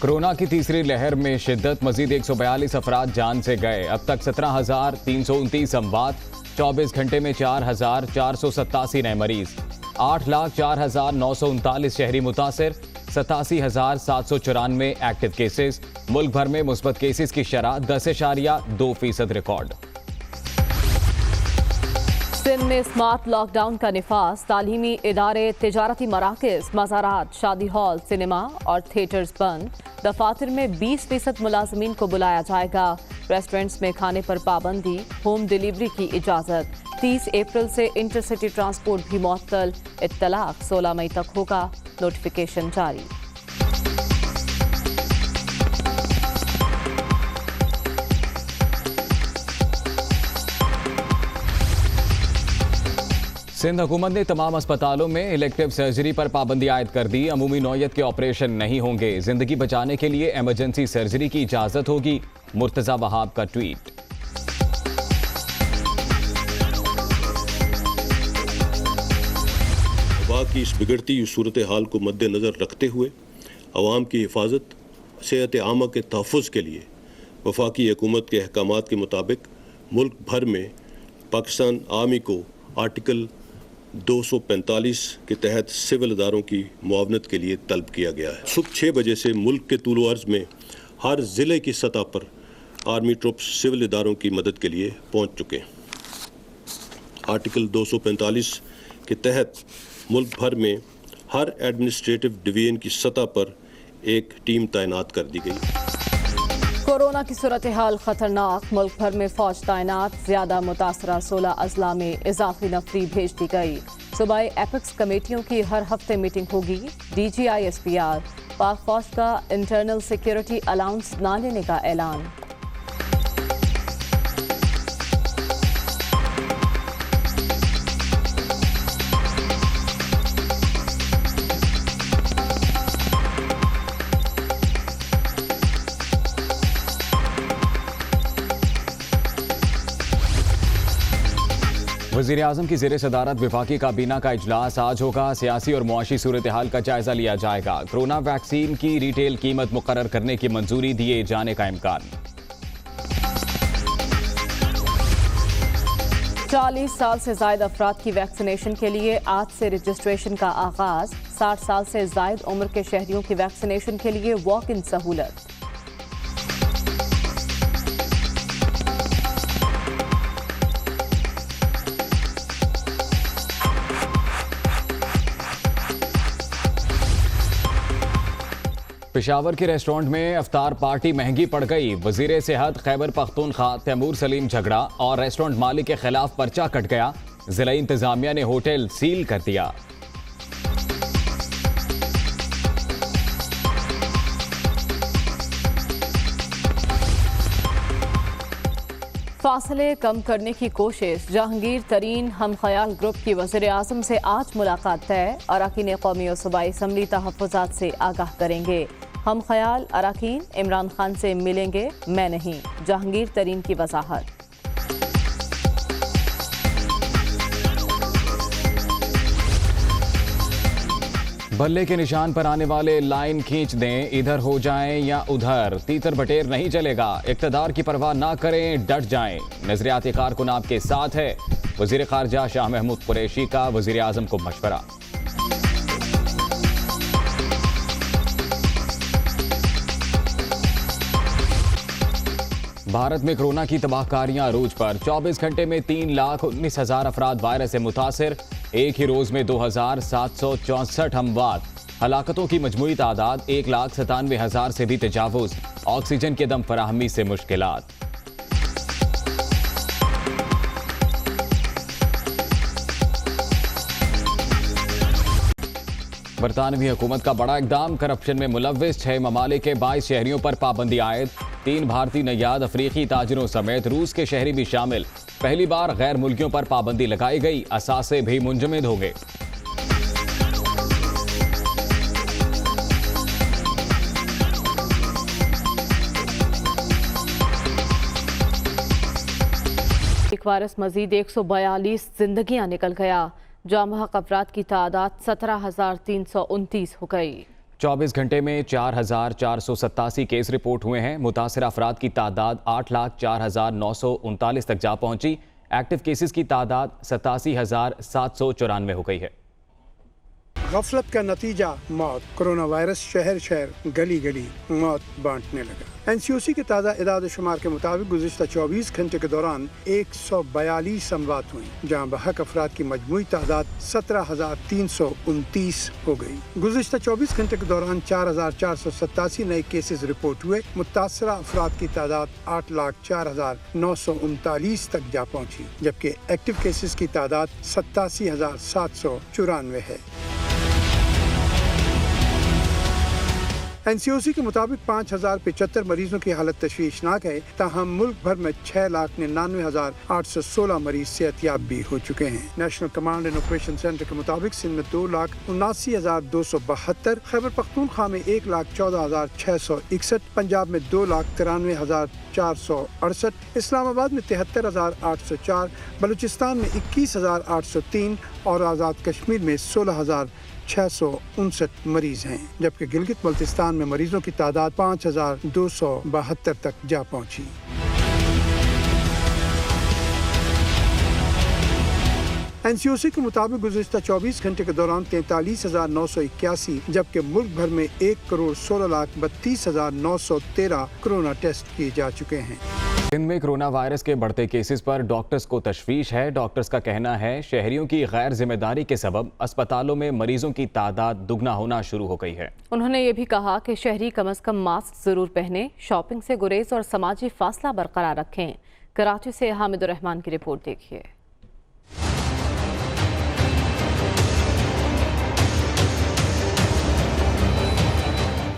Corona की तीसरी लहर में शिद्दत, मजीद 142 अफराद जान से गए। अब तक 17,329 अमवात, 24 घंटे में 4,487 नए मरीज, 8,04,939 शहरी मुतासिर, 87,794 एक्टिव केसेस। मुल्क भर में मुस्बत केसेस की शरह 10.2% रिकॉर्ड। सिंध में स्मार्ट लॉकडाउन का निफाज, तालीमी इदारे, तिजारती मराकज, मज़ारात, शादी हॉल, सिनेमा और थिएटर्स बंद। दफातर में 20% मुलाजमीन को बुलाया जाएगा। रेस्टोरेंट्स में खाने पर पाबंदी, होम डिलीवरी की इजाज़त। 30 अप्रैल से इंटरसिटी ट्रांसपोर्ट भी मुअत्तल। इत्तलाक 16 मई तक होगा, नोटिफिकेशन जारी। सिंध हुकूमत ने तमाम अस्पतालों में इलेक्टिव सर्जरी पर पाबंदी आयद कर दी। अमूमी नौयत के ऑपरेशन नहीं होंगे। जिंदगी बचाने के लिए इमरजेंसी सर्जरी की इजाजत होगी। मुर्तजा वहाब का ट्वीट। वबा की इस बिगड़ती हुई सूरत हाल को मद्देनजर रखते हुए अवाम की हिफाजत, सेहत आमा के तहफ़्फ़ुज़ के लिए वफाकी हुकूमत के अहकामात के मुताबिक मुल्क भर में पाकिस्तान आर्मी को आर्टिकल 245 के तहत सिविल इदारों की मुआवनत के लिए तलब किया गया है। सुबह 6 बजे से मुल्क के तूल अर्ज़ में हर ज़िले की सतह पर आर्मी ट्रुप्स सिविल इदारों की मदद के लिए पहुँच चुके हैं। आर्टिकल 245 के तहत मुल्क भर में हर एडमिनिस्ट्रेटिव डिवीजन की सतह पर एक टीम तैनात कर दी गई। कोरोना की सूरत हाल खतरनाक, मुल्क भर में फौज तैनात। ज्यादा मुतासरा 16 अजला में इजाफी नफरी भेज दी गई। सूबाई एपेक्स कमेटियों की हर हफ्ते मीटिंग होगी। DGI-SPR पाक फौज का इंटरनल सिक्योरिटी अलाउंस न लेने का ऐलान। वज़ीर आज़म की ज़ेर सदारत वफाकी काबीना का इजलास आज होगा। सियासी और मुआशी सूरत हाल का जायजा लिया जाएगा। कोरोना वैक्सीन की रिटेल कीमत मुकर्रर करने की मंजूरी दिए जाने का इम्कान। 40 साल से जायद अफराद की वैक्सीनेशन के लिए आज से रजिस्ट्रेशन का आगाज। 60 साल से जायद उम्र के शहरियों की वैक्सीनेशन के लिए वॉक इन सहूलत। पेशावर के रेस्टोरेंट में अफ्तार पार्टी महंगी पड़ गई। वजीर सेहत खैबर पख्तूनख्वा तैमूर सलीम झगड़ा और रेस्टोरेंट मालिक के खिलाफ पर्चा कट गया। जिला इंतजामिया ने होटल सील कर दिया। फासले कम करने की कोशिश, जहांगीर तरीन हम ख्याल ग्रुप की वज़ीर आज़म से आज मुलाकात तय। अरकान कौमी और सूबाई असम्बली तहफ़्फ़ुज़ात से आगाह करेंगे। हम ख्याल अरकान इमरान खान से मिलेंगे, मैं नहीं, जहांगीर तरीन की वजाहत। बल्ले के निशान पर आने वाले लाइन खींच दें, इधर हो जाएं या उधर, तीतर बटेर नहीं चलेगा। इक़्तिदार की परवाह ना करें, डट जाएं। नजरियाती कारकुन आपके साथ है। वज़ीर ख़ारजा शाह महमूद कुरैशी का वज़ीर आज़म को मशवरा। भारत में कोरोना की तबाहकारियां अरूज पर। 24 घंटे में 3,19,000 अफराद वायरस से मुतासिर। एक ही रोज में 2,764 अमवात। हलाकतों की मजमूई तादाद 1,97,000 से भी तजावुज। ऑक्सीजन के दम फराहमी से मुश्किलात। बरतानवी हुकूमत का बड़ा इकदाम, करप्शन में मुलव्विस 6 ममालिक के 22 शहरियों पर पाबंदी आयद। 3 भारतीय नयाद अफ्रीकी ताजिरों समेत रूस के शहरी भी शामिल। पहली बार गैर मुल्कियों पर पाबंदी लगाई गई। असासे भी मुंजमद हो गए। एक वायरस मजीद 142 जिंदगियां निकल गया। जामहक अफराद की तादाद 17,329 हो गई। 24 घंटे में 4,487 केस रिपोर्ट हुए हैं। मुतासिर अफराद की तादाद 8,04,939 तक जा पहुंची। एक्टिव केसेस की तादाद 87,794 हो गई है। गफलत का नतीजा मौत। कोरोना वायरस शहर शहर गली गली मौत बांटने लगा। NCOC के ताज़ा इदाद शुमार के मुताबिक गुज़िश्ता 24 घंटे के दौरान 142 अमवात हुई, जहाँ बहक अफराद की मजमूई तादाद 17,329 हो गई। गुज़िश्ता 24 घंटे के दौरान 4,487 नए केसेस रिपोर्ट हुए। मुतासरा अफराद की तादाद 8,04,939 तक जा पहुँची, जबकि एक्टिव केसेस की तादाद 87,794 है। NCOC के मुताबिक 5,075 मरीजों की हालत तशवीशनाक है। ताहम मुल्क भर में 6,99,816 मरीज सेहतियाब भी हो चुके हैं। National command and operation centre के मुताबिक सिंध में 2,79,272, खैबर पख्तूनख्वा में 1,14,661, पंजाब में 2,93,468, इस्लामाबाद में 73,804, बलूचिस्तान में 21,803 और आज़ाद कश्मीर में 16,659 मरीज हैं, जबकि गिलगित बल्तिस्तान में मरीजों की तादाद 5,272 तक जा पहुंची। NCOC के मुताबिक गुज़िश्ता 24 घंटे के दौरान 43,981, जबकि मुल्क भर में 1,16,32,913 कोरोना टेस्ट किए जा चुके हैं। सिंध में कोरोना वायरस के बढ़ते केसेस पर डॉक्टर्स को तशवीश है। डॉक्टर्स का कहना है शहरियों की गैर जिम्मेदारी के सबब अस्पतालों में मरीजों की तादाद दुगना होना शुरू हो गई है। उन्होंने ये भी कहा कि शहरी कम अज कम मास्क जरूर पहने, शॉपिंग से गुरेज और समाजी फासला बरकरार रखें। कराची से हामिदुर रहमान की रिपोर्ट देखिए।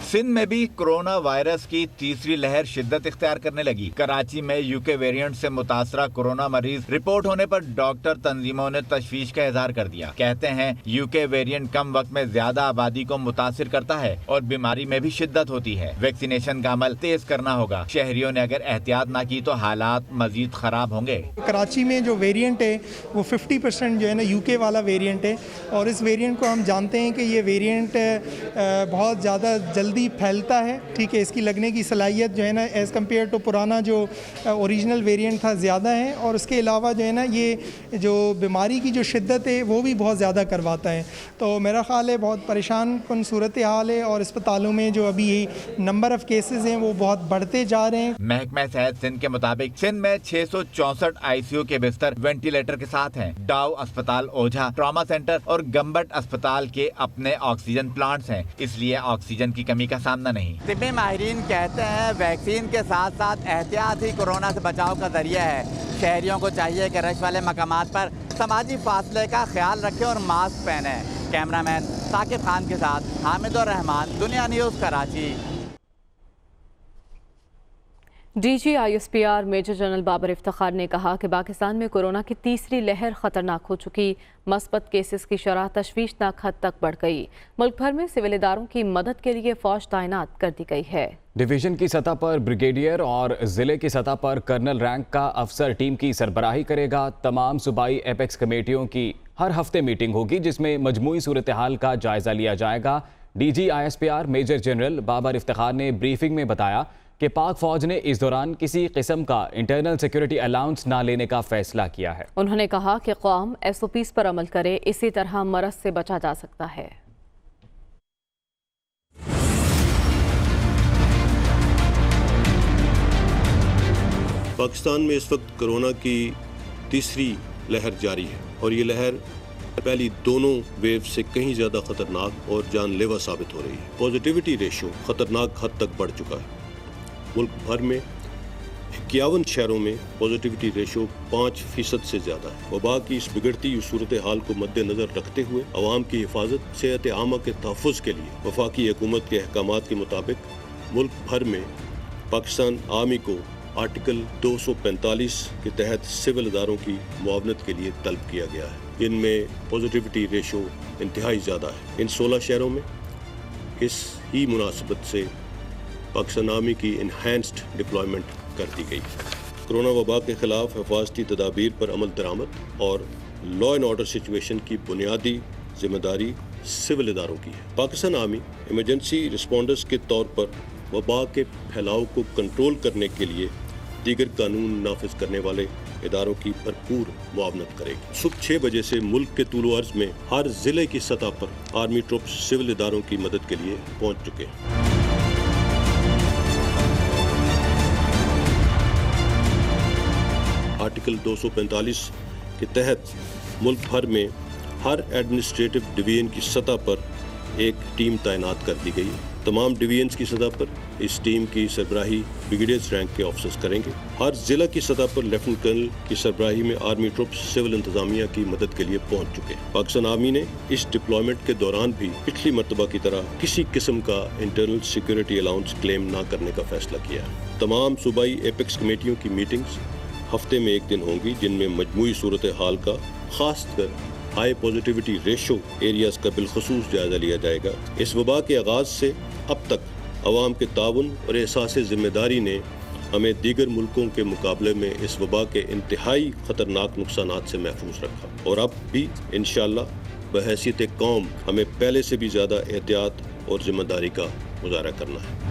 सिंध में भी कोरोना वायरस की तीसरी लहर शिद्दत इख्तियार करने लगी। कराची में यूके वेरिएंट से मुतासरा कोरोना मरीज रिपोर्ट होने पर डॉक्टर तंजीमों ने तशवीश का इजहार कर दिया। कहते हैं यूके वेरिएंट कम वक्त में ज्यादा आबादी को मुतासिर करता है और बीमारी में भी शिद्दत होती है। वैक्सीनेशन का अमल तेज करना होगा। शहरियों ने अगर एहतियात न की तो हालात मजीद खराब होंगे। कराची में जो वेरिएंट है वो 50% जो है ना यूके वाला वेरिएंट है, और इस वेरिएंट को हम जानते हैं कि ये वेरिएंट बहुत ज़्यादा जल्दी फैलता है। ठीक है, इसकी लगने की सलाहियत जो है ना एज़ कम्पेयर टू पुराना जो ओरिजिनल वेरिएंट था ज़्यादा है, और उसके अलावा जो है ना ये जो बीमारी की जो शिद्दत है वो भी बहुत ज़्यादा करवाता है। तो मेरा ख्याल है बहुत परेशान कुन सूरत हाल है, और अस्पतालों में जो अभी नंबर ऑफ़ केसेस हैं वो बहुत बढ़ते जा रहे हैं। महकमा सेहत सिंध के मुताबिक सिंध में 664 ICU के बिस्तर वेंटिलेटर के साथ हैं। डाउ अस्पताल, ओझा ट्रॉमा सेंटर और गम्बट अस्पताल के अपने ऑक्सीजन प्लांट्स हैं, इसलिए ऑक्सीजन की कमी का सामना नहीं। तिब्बी माहिरीन कहते हैं वैक्सीन के साथ साथ एहतियात ही कोरोना से बचाव का जरिया है। शहरियों को चाहिए कि रश वाले मकामात पर समाजी फासले का ख्याल रखें और मास्क पहने। कैमरामैन साकिब खान के साथ Hamidur Rahman, Dunya news, Karachi. DG ISPR major general Babar Iftikhar ने कहा कि पाकिस्तान में कोरोना की तीसरी लहर खतरनाक हो चुकी। मस्बत केसेस की शरह तशवीशनाक हद तक बढ़ गई। मुल्क भर में सिविल इदारों की मदद के लिए फौज तैनात कर दी गई है। डिवीजन की सतह पर ब्रिगेडियर और जिले की सतह पर कर्नल रैंक का अफसर टीम की सरबराही करेगा। तमाम सूबाई एपेक्स कमेटियों की हर हफ्ते मीटिंग होगी, जिसमें मजमूई सूरत हाल का जायजा लिया जाएगा। DG ISPR major general Babar Iftikhar ने ब्रीफिंग में बताया कि पाक फौज ने इस दौरान किसी किस्म का इंटरनल सिक्योरिटी अलाउंस ना लेने का फैसला किया है। उन्होंने कहा कि कौम SOPs पर अमल करे, इसी तरह मरज से बचा जा सकता है। पाकिस्तान में इस वक्त कोरोना की तीसरी लहर जारी है, और ये लहर पहली दोनों वेव से कहीं ज़्यादा खतरनाक और जानलेवा साबित हो रही है। पॉजिटिविटी रेशियो खतरनाक हद तक बढ़ चुका है। मुल्क भर में 51 शहरों में पॉजिटिविटी रेशो 5% से ज़्यादा है। वबा की इस बिगड़ती हुई सूरत हाल को मद्देनज़र रखते हुए अवाम की हिफाजत, सेहत आमा के तहफ़्फ़ुज़ के लिए वफाकी हुकूमत के अहकामात के मुताबिक मुल्क भर में पाकिस्तान आर्मी को आर्टिकल 245 के तहत सिविल इदारों की मुआवनत के लिए तलब किया गया है। इनमें पॉजिटिविटी रेशो इंतहाई ज़्यादा है। इन 16 शहरों में इस ही मुनासिबत से पाकिस्तान आर्मी की इन्हेंस्ड डिप्लॉयमेंट कर दी गई। कोरोना वबा के खिलाफ हिफाजती तदाबीर पर अमल दरामद और लॉ एंड ऑर्डर सिचुएशन की बुनियादी जिम्मेदारी सिविल इदारों की है। पाकिस्तान आर्मी इमरजेंसी रिस्पॉन्डर्स के तौर पर वबा के फैलाव को कंट्रोल करने के लिए दीगर कानून नाफिज करने वाले इदारों की भरपूर मुआवनत करेगी। सुबह 6 बजे से मुल्क के तूलो अर्ज में हर जिले की सतह पर आर्मी ट्रुप्स सिविल इदारों की मदद के लिए पहुंच चुके हैं। आर्टिकल 245 के तहत मुल्क भर में हर एडमिनिस्ट्रेटिव डिवीजन की सतह पर एक टीम तैनात कर दी गई है। तमाम डिवीजन्स की सतह पर इस टीम की सरबराही ब्रिगेडियर्स रैंक के ऑफिसर्स करेंगे। हर जिला की सतह पर लेफ्टिनेंट कर्नल की सरबराही में आर्मी ट्रुप्स सिविल इंतजामिया की मदद के लिए पहुंच चुके हैं। पाकिस्तान आर्मी ने इस डिप्लॉयमेंट के दौरान भी पिछली मरतबा की तरह किसी किस्म का इंटरनल सिक्योरिटी अलाउंस क्लेम न करने का फैसला किया है। तमाम सूबाई एपेक्स कमेटियों की मीटिंग्स हफ्ते में एक दिन होंगी, जिनमें मजमूई सूरत हाल का खासकर हाई पॉजिटिविटी रेशो एरियाज का बिलखसूस जायजा लिया जाएगा। इस वबा के आगाज से अब तक अवाम के ताउन और एहसास जिम्मेदारी ने हमें दीगर मुल्कों के मुकाबले में इस वबा के इंतहाई ख़तरनाक नुकसानात से महफूज रखा और अब भी इंशाअल्लाह बहैसियत कौम हमें पहले से भी ज़्यादा एहतियात और जिम्मेदारी का मुजाहरा करना है।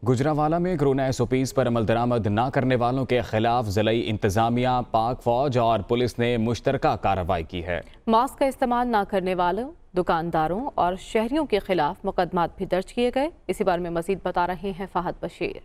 गुजरांवाला में कोरोना SOPs पर अमल दरामद न करने वालों के खिलाफ ज़िलाई इंतजामिया, पाक फौज और पुलिस ने मुश्तरका कार्रवाई की है। मास्क का इस्तेमाल न करने वालों, दुकानदारों और शहरियों के खिलाफ मुकदमात भी दर्ज किए गए। इसी बारे में मजीद बता रहे हैं फहद बशीर।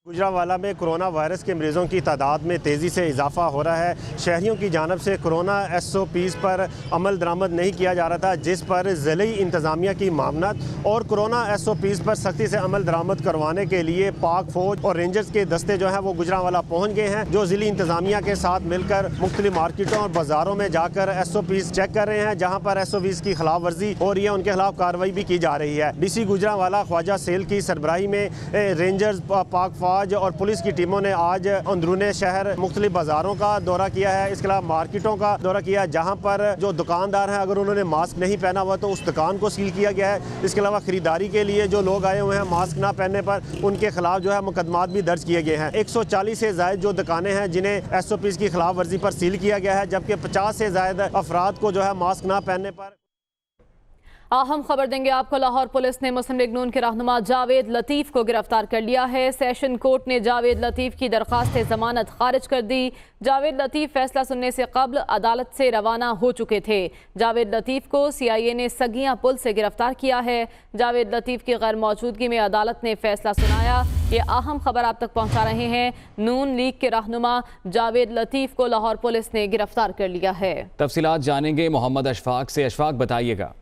गुजरांवाला में कोरोना वायरस के मरीजों की तादाद में तेज़ी से इजाफा हो रहा है। शहरियों की जानब से कोरोना SOPs पर अमल दरामद नहीं किया जा रहा था, जिस पर ज़िली इंतज़ामिया की मामनत और कोरोना SOPs पर सख्ती से अमल दरामद करवाने के लिए पाक फौज और रेंजर्स के दस्ते जो हैं वो गुजरांवाला पहुँच गए हैं, जो ज़िली इंतज़ामिया के साथ मिलकर मुख्तलिफ मार्केटों और बाज़ारों में जाकर SOPs चेक कर रहे हैं। जहाँ पर SOPs की खिलाफ वर्जी हो रही है उनके खिलाफ कार्रवाई भी की जा रही है। DC गुजरांवाला ख्वाजा सेल की सरबराही में रेंजर्स, पाक और पुलिस की टीमों ने आज अंदरूने शहर मुख्तलिफ बाजारों का दौरा किया है। इसके अलावा मार्केटों का दौरा किया है, जहां पर जो दुकानदार हैं अगर उन्होंने मास्क नहीं पहना हुआ तो उस दुकान को सील किया गया है। इसके अलावा खरीदारी के लिए जो लोग आए हुए हैं मास्क ना पहनने पर उनके खिलाफ जो है मुकदमात भी दर्ज किए गए हैं। 140 से ज़ायद जो दुकानें हैं जिन्हें SOPs की खिलाफ वर्जी पर सील किया गया है, जबकि 50 से ज़ायद अफराद को जो है मास्क ना पहनने पर। अहम खबर देंगे आपको। लाहौर पुलिस ने मुस्लिम लीग नून के रहनुमा जावेद लतीफ़ को गिरफ्तार कर लिया है। सेशन कोर्ट ने जावेद लतीफ़ की दरख्वास्त जमानत खारिज कर दी। जावेद लतीफ़ फैसला सुनने से कबल अदालत से रवाना हो चुके थे। जावेद लतीफ़ को CIA ने सगियां पुल से गिरफ्तार किया है। जावेद लतीफ़ की गैर मौजूदगी में अदालत ने फैसला सुनाया। ये अहम खबर आप तक पहुँचा रहे हैं। नून लीग के रहनुमा जावेद लतीफ़ को लाहौर पुलिस ने गिरफ्तार कर लिया है। तफसीलात जानेंगे मोहम्मद अशफाक से। अशफाक, बताइएगा।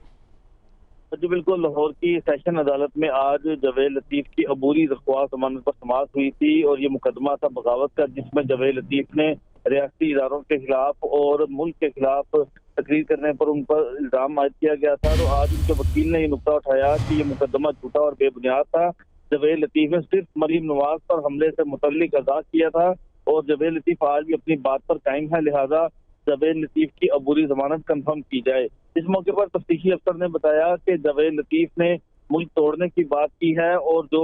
जी बिल्कुल, लाहौर की सेशन अदालत में आज जावेद लतीफ़ की अबूरी दरख्वास्त जमानत पर समाअत हुई थी और ये मुकदमा था बगावत का, जिसमें जावेद लतीफ़ ने रियासती इदारों के खिलाफ और मुल्क के खिलाफ तकरीर करने पर उन पर इल्ज़ाम आयद किया गया था। तो आज उनके वकील ने ये नुकता उठाया कि ये मुकदमा झूठा और बेबुनियाद था। जावेद लतीफ़ ने सिर्फ मरीम नवाज पर हमले से मुतल्लिक आगाह किया था और जावेद लतीफ़ आज भी अपनी बात पर कायम है, लिहाजा जावेद लतीफ़ की अबूरी जमानत कंफर्म की जाए। इस मौके पर तफ्तीशी अफसर ने बताया कि जावेद लतीफ़ ने मुल्क तोड़ने की बात की है और जो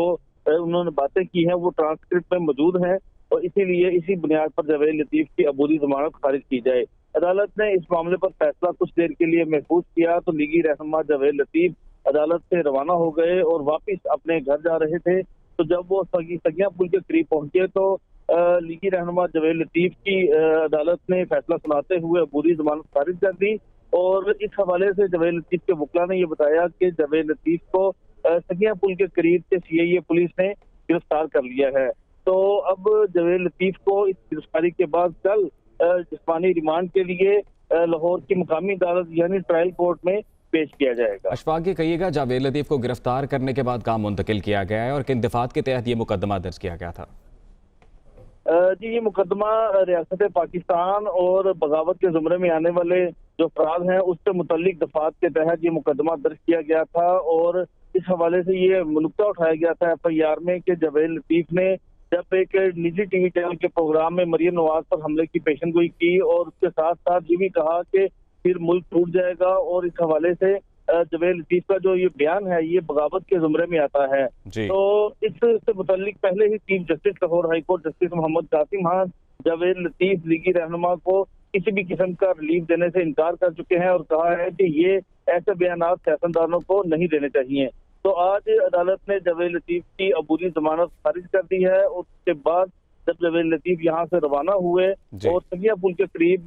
उन्होंने बातें की हैं वो ट्रांसक्रिप्ट में मौजूद है और इसीलिए इसी बुनियाद पर जावेद लतीफ़ की अबूरी जमानत खारिज की जाए। अदालत ने इस मामले पर फैसला कुछ देर के लिए महफूज किया तो लीगी रहनुमा जावेद लतीफ़ अदालत से रवाना हो गए और वापिस अपने घर जा रहे थे। तो जब वो सगियां पुल के करीब पहुंचे तो लीगी रहनुमा जावेद लतीफ़ की अदालत ने फैसला सुनाते हुए अबूरी जमानत खारिज कर दी और इस हवाले से जावेद लतीफ़ के वकला ने यह बताया कि जावेद लतीफ़ को सगियां पुल के करीब से CIA पुलिस ने गिरफ्तार कर लिया है। तो अब जावेद लतीफ़ को इस गिरफ्तारी के बाद कल जिस्मानी रिमांड के लिए लाहौर की मुकामी अदालत यानी ट्रायल कोर्ट में पेश किया जाएगा। अशफाक, ये कहिएगा जावेद लतीफ़ को गिरफ्तार करने के बाद कहाँ मुंतकिल किया गया है और किन दफात के तहत ये मुकदमा दर्ज किया गया था? जी, ये मुकदमा रियासत पाकिस्तान और बगावत के जुमरे में आने वाले जो अफराद हैं उससे मुतल्लिक दफात के तहत ये मुकदमा दर्ज किया गया था और इस हवाले से ये नुकता उठाया गया था FIR में कि जावेद लतीफ़ ने जब एक निजी TV चैनल के प्रोग्राम में मरीम नवाज पर हमले की पेशनगोई की और उसके साथ साथ ये भी कहा कि फिर मुल्क टूट जाएगा और इस हवाले से जावेद लतीफ़ का जो ये बयान है ये बगावत के जुमरे में आता है। तो इससे मुतल्लिक पहले ही chief justice Lahore high court justice Mohammad Qasim Khan Javed Latif लीगी रहनुमा को किसी भी किस्म का रिलीफ देने से इनकार कर चुके हैं और कहा है कि ये ऐसे बयानात सियासतदानों को नहीं देने चाहिए। तो आज अदालत ने जावेद लतीफ की अबूरी जमानत खारिज कर दी है। और उसके बाद जब जावेद लतीफ यहाँ से रवाना हुए और सगिया पुल के करीब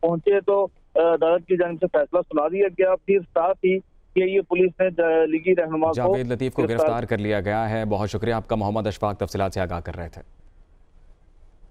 पहुंचे तो अदालत की जानिब से फैसला सुना दिया गया। फिर साथ ही ये पुलिस ने लीगी रहनुमा को जावेद लतीफ को गिरफ्तार कर लिया गया है। बहुत शुक्रिया आपका मोहम्मद अशफाक, तफसीलात से आगाह कर रहे थे।